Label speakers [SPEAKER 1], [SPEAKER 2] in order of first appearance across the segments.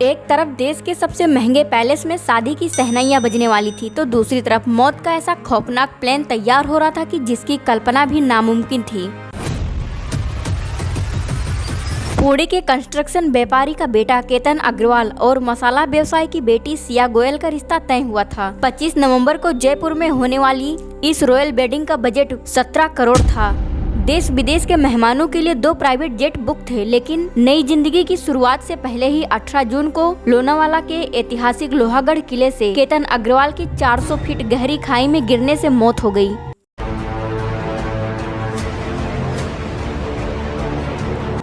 [SPEAKER 1] एक तरफ देश के सबसे महंगे पैलेस में शादी की शहनाइयां बजने वाली थी, तो दूसरी तरफ मौत का ऐसा खौफनाक प्लान तैयार हो रहा था कि जिसकी कल्पना भी नामुमकिन थी। पुणे के कंस्ट्रक्शन व्यापारी का बेटा केतन अग्रवाल और मसाला व्यवसाय की बेटी सिया गोयल का रिश्ता तय हुआ था। 25 नवंबर को जयपुर में होने वाली इस रॉयल वेडिंग का बजट 17 करोड़ था। देश विदेश के मेहमानों के लिए 2 प्राइवेट जेट बुक थे, लेकिन नई जिंदगी की शुरुआत से पहले ही 18 जून को लोनावाला के ऐतिहासिक लोहागढ़ किले से केतन अग्रवाल की 400 फीट गहरी खाई में गिरने से मौत हो गई।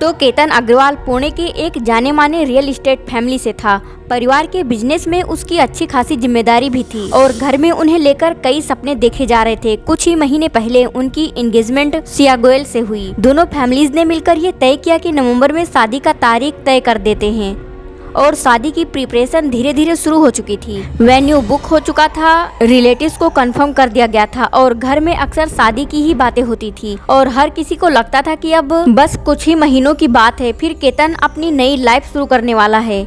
[SPEAKER 1] तो केतन अग्रवाल पुणे के एक जाने माने रियल एस्टेट फैमिली से था। परिवार के बिजनेस में उसकी अच्छी खासी जिम्मेदारी भी थी और घर में उन्हें लेकर कई सपने देखे जा रहे थे। कुछ ही महीने पहले उनकी एंगेजमेंट सिया गोयल से हुई। दोनों फैमिलीज ने मिलकर ये तय किया कि नवंबर में शादी का तारीख तय कर देते हैं और शादी की प्रिपरेशन धीरे धीरे शुरू हो चुकी थी। वेन्यू बुक हो चुका था, रिलेटिव्स को कंफर्म कर दिया गया था और घर में अक्सर शादी की ही बातें होती थी और हर किसी को लगता था कि अब बस कुछ ही महीनों की बात है, फिर केतन अपनी नई लाइफ शुरू करने वाला है।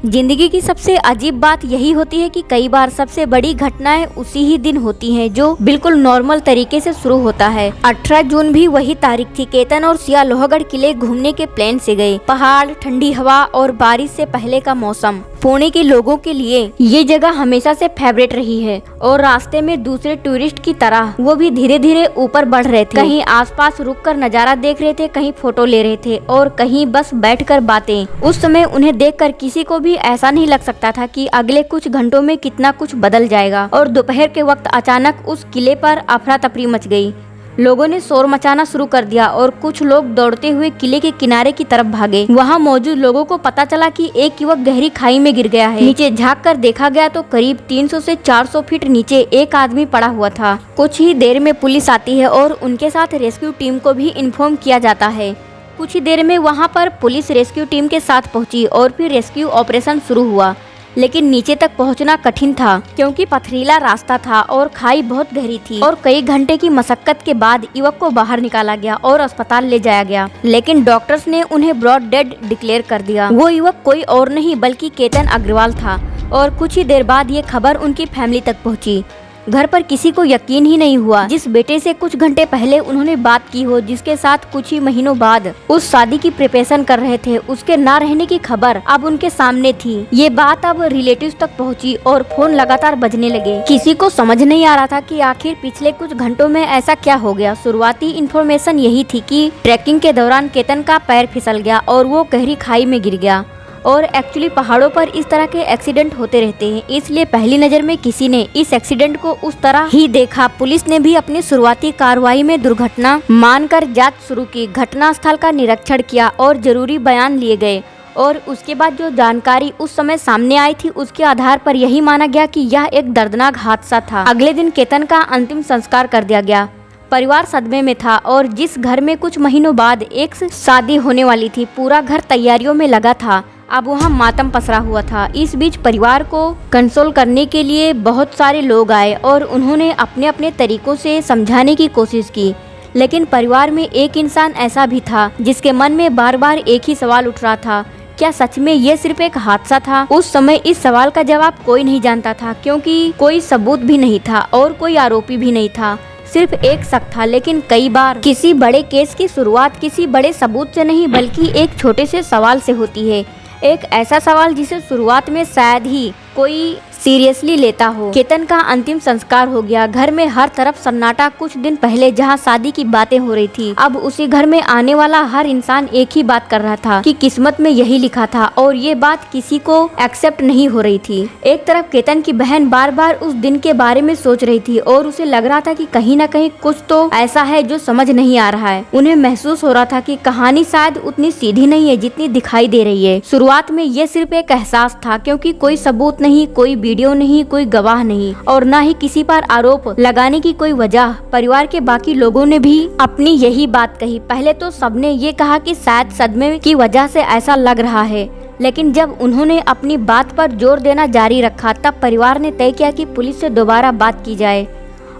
[SPEAKER 1] जिंदगी की सबसे अजीब बात यही होती है कि कई बार सबसे बड़ी घटनाएं उसी ही दिन होती हैं जो बिल्कुल नॉर्मल तरीके से शुरू होता है। 18 जून भी वही तारीख थी। केतन और सिया लोहागढ़ किले घूमने के प्लान से गए। पहाड़, ठंडी हवा और बारिश से पहले का मौसम पुणे के लोगों के लिए ये जगह हमेशा से फेवरेट रही है और रास्ते में दूसरे टूरिस्ट की तरह वो भी धीरे धीरे ऊपर बढ़ रहे थे। कहीं आसपास रुककर नजारा देख रहे थे, कहीं फोटो ले रहे थे और कहीं बस बैठकर बातें। उस समय उन्हें देखकर किसी को भी ऐसा नहीं लग सकता था कि अगले कुछ घंटों में कितना कुछ बदल जाएगा। और दोपहर के वक्त अचानक उस किले पर अफरा तफरी मच गई। लोगों ने शोर मचाना शुरू कर दिया और कुछ लोग दौड़ते हुए किले के किनारे की तरफ भागे। वहां मौजूद लोगों को पता चला कि एक युवक गहरी खाई में गिर गया है। नीचे झांक कर देखा गया तो करीब 300 से 400 फीट नीचे एक आदमी पड़ा हुआ था। कुछ ही देर में पुलिस आती है और उनके साथ रेस्क्यू टीम को भी इन्फॉर्म किया जाता है। कुछ ही देर में वहां पर पुलिस रेस्क्यू टीम के साथ पहुंची और फिर रेस्क्यू ऑपरेशन शुरू हुआ, लेकिन नीचे तक पहुंचना कठिन था क्योंकि पथरीला रास्ता था और खाई बहुत गहरी थी। और कई घंटे की मशक्कत के बाद युवक को बाहर निकाला गया और अस्पताल ले जाया गया, लेकिन डॉक्टर्स ने उन्हें ब्रॉड डेड डिक्लेयर कर दिया। वो युवक कोई और नहीं बल्कि केतन अग्रवाल था। और कुछ ही देर बाद ये खबर उनकी फैमिली तक पहुंची। घर पर किसी को यकीन ही नहीं हुआ। जिस बेटे से कुछ घंटे पहले उन्होंने बात की हो, जिसके साथ कुछ ही महीनों बाद उस शादी की प्रिपरेशन कर रहे थे, उसके ना रहने की खबर अब उनके सामने थी। ये बात अब रिलेटिव्स तक पहुंची और फोन लगातार बजने लगे। किसी को समझ नहीं आ रहा था कि आखिर पिछले कुछ घंटों में ऐसा क्या हो गया। शुरुआती इन्फॉर्मेशन यही थी कि ट्रैकिंग के दौरान केतन का पैर फिसल गया और वो गहरी खाई में गिर गया। और एक्चुअली पहाड़ों पर इस तरह के एक्सीडेंट होते रहते हैं, इसलिए पहली नज़र में किसी ने इस एक्सीडेंट को उस तरह ही देखा। पुलिस ने भी अपनी शुरुआती कार्रवाई में दुर्घटना मानकर जांच शुरू की। घटना स्थल का निरीक्षण किया और जरूरी बयान लिए गए और उसके बाद जो जानकारी उस समय सामने आई थी उसके आधार पर यही माना गया कि यह एक दर्दनाक हादसा था। अगले दिन केतन का अंतिम संस्कार कर दिया गया। परिवार सदमे में था और जिस घर में कुछ महीनों बाद एक शादी होने वाली थी, पूरा घर तैयारियों में लगा था, अब वहाँ मातम पसरा हुआ था। इस बीच परिवार को कंसोल करने के लिए बहुत सारे लोग आए और उन्होंने अपने अपने तरीकों से समझाने की कोशिश की, लेकिन परिवार में एक इंसान ऐसा भी था जिसके मन में बार बार एक ही सवाल उठ रहा था, क्या सच में ये सिर्फ एक हादसा था? उस समय इस सवाल का जवाब कोई नहीं जानता था क्योंकि कोई सबूत भी नहीं था और कोई आरोपी भी नहीं था, सिर्फ एक शक था। लेकिन कई बार किसी बड़े केस की शुरुआत किसी बड़े सबूत से नहीं बल्कि एक छोटे से सवाल से होती है। एक ऐसा सवाल जिसे शुरुआत में शायद ही कोई सीरियसली लेता हो। केतन का अंतिम संस्कार हो गया। घर में हर तरफ सन्नाटा। कुछ दिन पहले जहां शादी की बातें हो रही थी, अब उसी घर में आने वाला हर इंसान एक ही बात कर रहा था कि किस्मत में यही लिखा था और ये बात किसी को एक्सेप्ट नहीं हो रही थी। एक तरफ केतन की बहन बार बार उस दिन के बारे में सोच रही थी और उसे लग रहा था कि कहीं न कहीं कुछ तो ऐसा है जो समझ नहीं आ रहा है। उन्हें महसूस हो रहा था कि कहानी शायद उतनी सीधी नहीं है जितनी दिखाई दे रही है। शुरुआत में ये सिर्फ एक एहसास था क्योंकि कोई सबूत नहीं, कोई वीडियो नहीं, कोई गवाह नहीं और ना ही किसी पर आरोप लगाने की कोई वजह। परिवार के बाकी लोगों ने भी अपनी यही बात कही। पहले तो सबने ये कहा कि शायद सदमे की वजह से ऐसा लग रहा है, लेकिन जब उन्होंने अपनी बात पर जोर देना जारी रखा तब परिवार ने तय किया कि पुलिस से दोबारा बात की जाए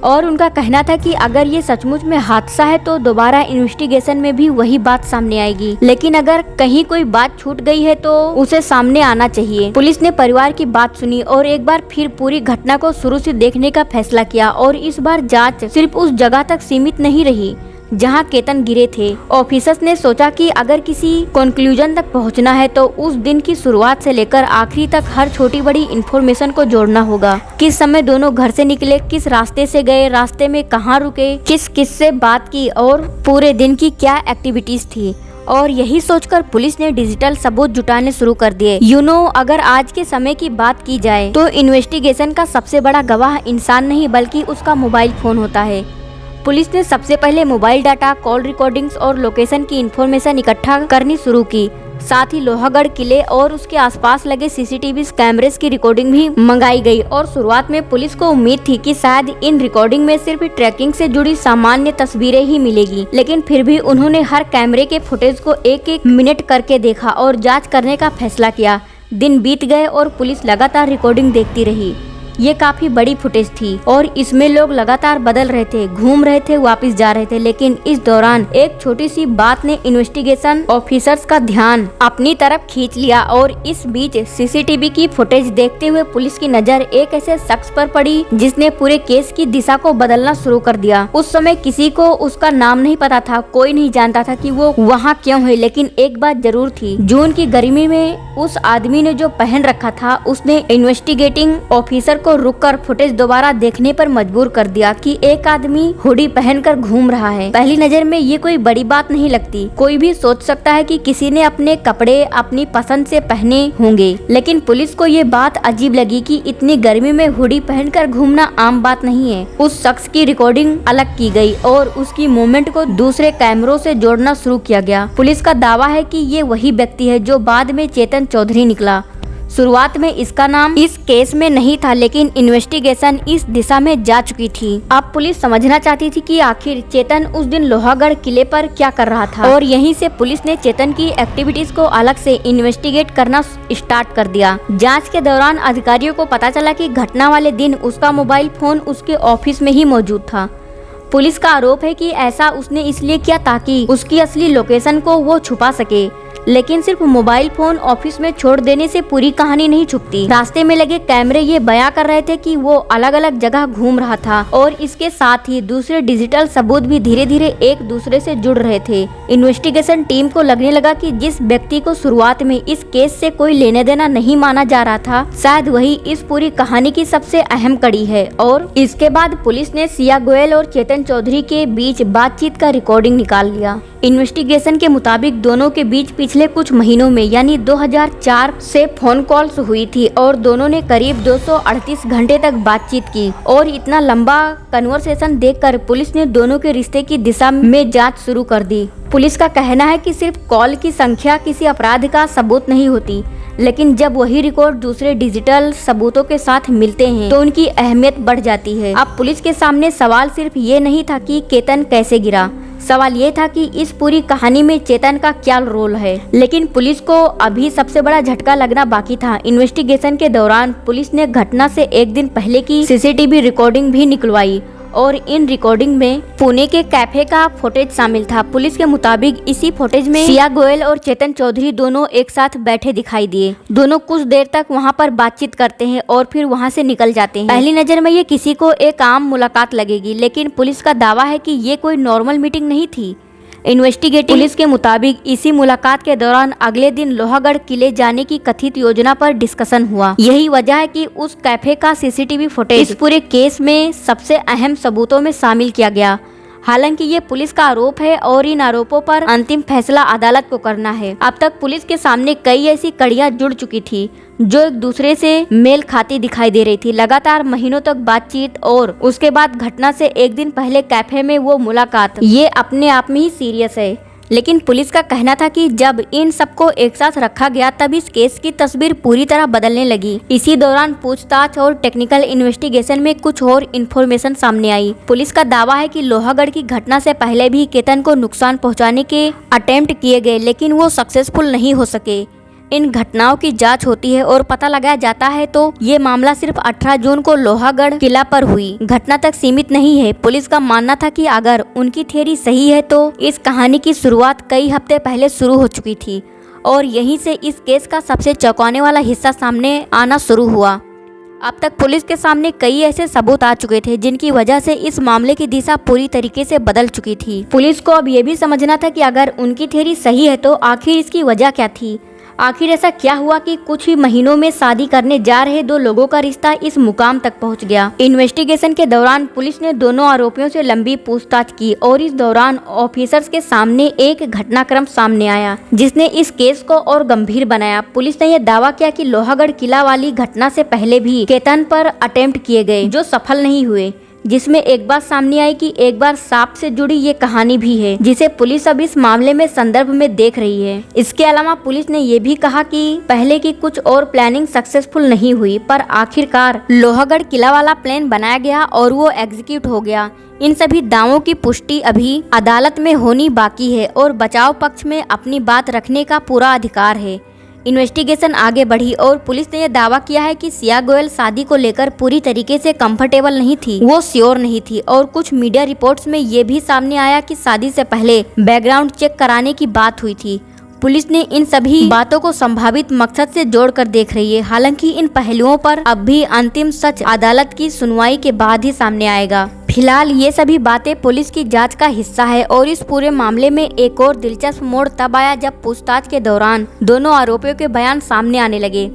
[SPEAKER 1] और उनका कहना था कि अगर ये सचमुच में हादसा है तो दोबारा इन्वेस्टिगेशन में भी वही बात सामने आएगी, लेकिन अगर कहीं कोई बात छूट गई है तो उसे सामने आना चाहिए। पुलिस ने परिवार की बात सुनी और एक बार फिर पूरी घटना को शुरू से देखने का फैसला किया और इस बार जांच सिर्फ उस जगह तक सीमित नहीं रही जहां केतन गिरे थे। ऑफिसर्स ने सोचा कि अगर किसी कंक्लूजन तक पहुंचना है तो उस दिन की शुरुआत से लेकर आखिरी तक हर छोटी बड़ी इंफॉर्मेशन को जोड़ना होगा। किस समय दोनों घर से निकले, किस रास्ते से गए, रास्ते में कहां रुके, किस से बात की और पूरे दिन की क्या एक्टिविटीज थी। और यही सोचकर पुलिस ने डिजिटल सबूत जुटाने शुरू कर दिए। अगर आज के समय की बात की जाए तो इन्वेस्टिगेशन का सबसे बड़ा गवाह इंसान नहीं बल्कि उसका मोबाइल फोन होता है। पुलिस ने सबसे पहले मोबाइल डाटा, कॉल रिकॉर्डिंग्स और लोकेशन की इंफॉर्मेशन इकट्ठा करनी शुरू की। साथ ही लोहागढ़ किले और उसके आसपास लगे सीसीटीवी कैमरेस की रिकॉर्डिंग भी मंगाई गई और शुरुआत में पुलिस को उम्मीद थी कि शायद इन रिकॉर्डिंग में सिर्फ ट्रैकिंग से जुड़ी सामान्य तस्वीरें ही मिलेगी, लेकिन फिर भी उन्होंने हर कैमरे के फुटेज को एक एक मिनट करके देखा और जांच करने का फैसला किया। दिन बीत गए और पुलिस लगातार रिकॉर्डिंग देखती रही। ये काफी बड़ी फुटेज थी और इसमें लोग लगातार बदल रहे थे, घूम रहे थे, वापस जा रहे थे, लेकिन इस दौरान एक छोटी सी बात ने इन्वेस्टिगेशन ऑफिसर्स का ध्यान अपनी तरफ खींच लिया और इस बीच सीसीटीवी की फुटेज देखते हुए पुलिस की नजर एक ऐसे शख्स पर पड़ी जिसने पूरे केस की दिशा को बदलना शुरू कर दिया। उस समय किसी को उसका नाम नहीं पता था, कोई नहीं जानता था कि वो वहाँ क्यों है, लेकिन एक बात जरूर थी, जून की गर्मी में उस आदमी ने जो पहन रखा था उसने इन्वेस्टिगेटिंग ऑफिसर को रुककर फुटेज दोबारा देखने पर मजबूर कर दिया कि एक आदमी हुडी पहनकर घूम रहा है। पहली नजर में ये कोई बड़ी बात नहीं लगती, कोई भी सोच सकता है कि किसी ने अपने कपड़े अपनी पसंद से पहने होंगे, लेकिन पुलिस को ये बात अजीब लगी कि इतनी गर्मी में हुडी पहनकर घूमना आम बात नहीं है। उस शख्स की रिकॉर्डिंग अलग की गई और उसकी मूवमेंट को दूसरे कैमरों से जोड़ना शुरू किया गया। पुलिस का दावा है कि ये वही व्यक्ति है जो बाद में चेतन चौधरी निकला। शुरुआत में इसका नाम इस केस में नहीं था, लेकिन इन्वेस्टिगेशन इस दिशा में जा चुकी थी। अब पुलिस समझना चाहती थी कि आखिर चेतन उस दिन लोहागढ़ किले पर क्या कर रहा था और यहीं से पुलिस ने चेतन की एक्टिविटीज को अलग से इन्वेस्टिगेट करना स्टार्ट कर दिया। जांच के दौरान अधिकारियों को पता चला कि घटना वाले दिन उसका मोबाइल फोन उसके ऑफिस में ही मौजूद था। पुलिस का आरोप है कि ऐसा उसने इसलिए किया ताकि उसकी असली लोकेशन को वो छुपा सके, लेकिन सिर्फ मोबाइल फोन ऑफिस में छोड़ देने से पूरी कहानी नहीं छुपती। रास्ते में लगे कैमरे ये बयां कर रहे थे कि वो अलग अलग जगह घूम रहा था और इसके साथ ही दूसरे डिजिटल सबूत भी धीरे धीरे एक दूसरे से जुड़ रहे थे। इन्वेस्टिगेशन टीम को लगने लगा कि जिस व्यक्ति को शुरुआत में इस केस से कोई लेने देना नहीं माना जा रहा था, शायद वही इस पूरी कहानी की सबसे अहम कड़ी है। और इसके बाद पुलिस ने सिया गोयल और चेतन चौधरी के बीच बातचीत का रिकॉर्डिंग निकाल लिया। इन्वेस्टिगेशन के मुताबिक दोनों के बीच पिछले कुछ महीनों में यानी 2004 से फोन कॉल्स हुई थी और दोनों ने करीब 238 घंटे तक बातचीत की। और इतना लंबा कन्वर्सेशन देखकर पुलिस ने दोनों के रिश्ते की दिशा में जांच शुरू कर दी। पुलिस का कहना है कि सिर्फ कॉल की संख्या किसी अपराध का सबूत नहीं होती, लेकिन जब वही रिकॉर्ड दूसरे डिजिटल सबूतों के साथ मिलते हैं तो उनकी अहमियत बढ़ जाती है। अब पुलिस के सामने सवाल सिर्फ ये नहीं था कि केतन कैसे गिरा, सवाल ये था कि इस पूरी कहानी में चेतन का क्या रोल है। लेकिन पुलिस को अभी सबसे बड़ा झटका लगना बाकी था। इन्वेस्टिगेशन के दौरान पुलिस ने घटना से एक दिन पहले की सीसीटीवी रिकॉर्डिंग भी निकलवाई और इन रिकॉर्डिंग में पुणे के कैफे का फुटेज शामिल था। पुलिस के मुताबिक इसी फुटेज में सिया गोयल और चेतन चौधरी दोनों एक साथ बैठे दिखाई दिए। दोनों कुछ देर तक वहां पर बातचीत करते हैं और फिर वहां से निकल जाते हैं। पहली नजर में ये किसी को एक आम मुलाकात लगेगी, लेकिन पुलिस का दावा है कि ये कोई नॉर्मल मीटिंग नहीं थी। इन्वेस्टिगेटिव पुलिस के मुताबिक इसी मुलाकात के दौरान अगले दिन लोहागढ़ किले जाने की कथित योजना पर डिस्कशन हुआ। यही वजह है कि उस कैफे का सीसीटीवी फुटेज इस पूरे केस में सबसे अहम सबूतों में शामिल किया गया। हालांकि ये पुलिस का आरोप है और इन आरोपों पर अंतिम फैसला अदालत को करना है। अब तक पुलिस के सामने कई ऐसी कड़ियां जुड़ चुकी थी जो एक दूसरे से मेल खाती दिखाई दे रही थी। लगातार महीनों तक बातचीत और उसके बाद घटना से एक दिन पहले कैफे में वो मुलाकात, ये अपने आप में ही सीरियस है। लेकिन पुलिस का कहना था कि जब इन सबको एक साथ रखा गया तब इस केस की तस्वीर पूरी तरह बदलने लगी। इसी दौरान पूछताछ और टेक्निकल इन्वेस्टिगेशन में कुछ और इन्फॉर्मेशन सामने आई। पुलिस का दावा है कि लोहागढ़ की घटना से पहले भी केतन को नुकसान पहुंचाने के अटेम्प्ट किए गए, लेकिन वो सक्सेसफुल नहीं हो सके। इन घटनाओं की जांच होती है और पता लगाया जाता है तो ये मामला सिर्फ 18 जून को लोहागढ़ किला पर हुई घटना तक सीमित नहीं है। पुलिस का मानना था कि अगर उनकी थ्योरी सही है तो इस कहानी की शुरुआत कई हफ्ते पहले शुरू हो चुकी थी और यहीं से इस केस का सबसे चौंकाने वाला हिस्सा सामने आना शुरू हुआ। अब तक पुलिस के सामने कई ऐसे सबूत आ चुके थे जिनकी वजह से इस मामले की दिशा पूरी तरीके से बदल चुकी थी। पुलिस को अब ये भी समझना था कि अगर उनकी थ्योरी सही है तो आखिर इसकी वजह क्या थी। आखिर ऐसा क्या हुआ कि कुछ ही महीनों में शादी करने जा रहे दो लोगों का रिश्ता इस मुकाम तक पहुंच गया। इन्वेस्टिगेशन के दौरान पुलिस ने दोनों आरोपियों से लंबी पूछताछ की और इस दौरान ऑफिसर्स के सामने एक घटनाक्रम सामने आया जिसने इस केस को और गंभीर बनाया। पुलिस ने यह दावा किया कि लोहागढ़ किला वाली घटना से पहले भी केतन पर अटेम्प्ट किए गए जो सफल नहीं हुए, जिसमें एक बात सामने आई कि एक बार सांप से जुड़ी ये कहानी भी है जिसे पुलिस अब इस मामले में संदर्भ में देख रही है। इसके अलावा पुलिस ने ये भी कहा कि पहले की कुछ और प्लानिंग सक्सेसफुल नहीं हुई पर आखिरकार लोहागढ़ किला वाला प्लान बनाया गया और वो एग्जीक्यूट हो गया। इन सभी दावों की पुष्टि अभी अदालत में होनी बाकी है और बचाव पक्ष में अपनी बात रखने का पूरा अधिकार है। इन्वेस्टिगेशन आगे बढ़ी और पुलिस ने यह दावा किया है कि सिया गोयल शादी को लेकर पूरी तरीके से कंफर्टेबल नहीं थी, वो श्योर नहीं थी और कुछ मीडिया रिपोर्ट्स में ये भी सामने आया कि शादी से पहले बैकग्राउंड चेक कराने की बात हुई थी। पुलिस ने इन सभी बातों को संभावित मकसद से जोड़कर देख रही है। हालांकि इन पहलुओं पर अब भी अंतिम सच अदालत की सुनवाई के बाद ही सामने आएगा। फिलहाल ये सभी बातें पुलिस की जांच का हिस्सा है और इस पूरे मामले में एक और दिलचस्प मोड़ तब आया जब पूछताछ के दौरान दोनों आरोपियों के बयान सामने आने लगे।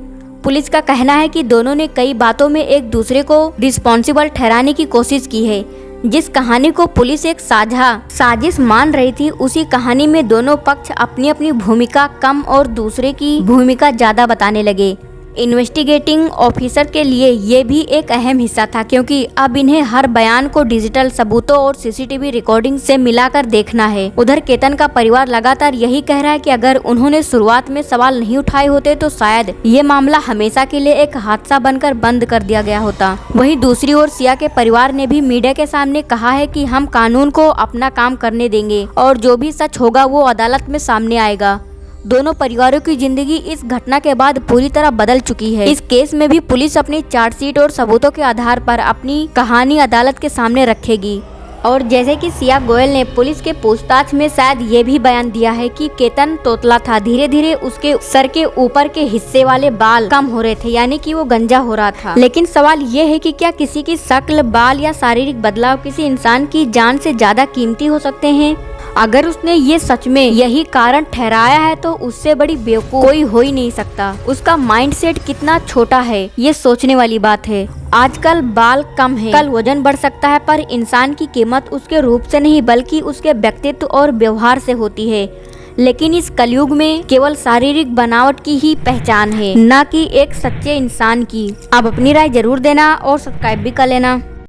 [SPEAKER 1] पुलिस का कहना है कि दोनों ने कई बातों में एक दूसरे को रिस्पॉन्सिबल ठहराने की कोशिश की है। जिस कहानी को पुलिस एक साझा साजिश मान रही थी उसी कहानी में दोनों पक्ष अपनी अपनी भूमिका कम और दूसरे की भूमिका ज्यादा बताने लगे। इन्वेस्टिगेटिंग ऑफिसर के लिए ये भी एक अहम हिस्सा था क्योंकि अब इन्हें हर बयान को डिजिटल सबूतों और सीसीटीवी रिकॉर्डिंग से मिलाकर देखना है। उधर केतन का परिवार लगातार यही कह रहा है कि अगर उन्होंने शुरुआत में सवाल नहीं उठाए होते तो शायद ये मामला हमेशा के लिए एक हादसा बनकर बंद कर दिया गया होता। वहीं दूसरी ओर सिया के परिवार ने भी मीडिया के सामने कहा है कि हम कानून को अपना काम करने देंगे और जो भी सच होगा वो अदालत में सामने आएगा। दोनों परिवारों की जिंदगी इस घटना के बाद पूरी तरह बदल चुकी है। इस केस में भी पुलिस अपनी चार्जशीट और सबूतों के आधार पर अपनी कहानी अदालत के सामने रखेगी। और जैसे कि सिया गोयल ने पुलिस के पूछताछ में शायद ये भी बयान दिया है कि केतन तोतला था, धीरे धीरे उसके सर के ऊपर के हिस्से वाले बाल कम हो रहे थे, यानी कि वो गंजा हो रहा था। लेकिन सवाल ये है कि क्या किसी की शक्ल, बाल या शारीरिक बदलाव किसी इंसान की जान से ज्यादा कीमती हो सकते हैं? अगर उसने ये सच में यही कारण ठहराया है तो उससे बड़ी बेवकूफ कोई हो ही नहीं सकता। उसका माइंडसेट कितना छोटा है ये सोचने वाली बात है। आजकल बाल कम है, कल वजन बढ़ सकता है, पर इंसान की कीमत उसके रूप से नहीं बल्कि उसके व्यक्तित्व और व्यवहार से होती है। लेकिन इस कलयुग में केवल शारीरिक बनावट की ही पहचान है, न कि एक सच्चे इंसान की। आप अपनी राय जरूर देना और सब्सक्राइब भी कर लेना।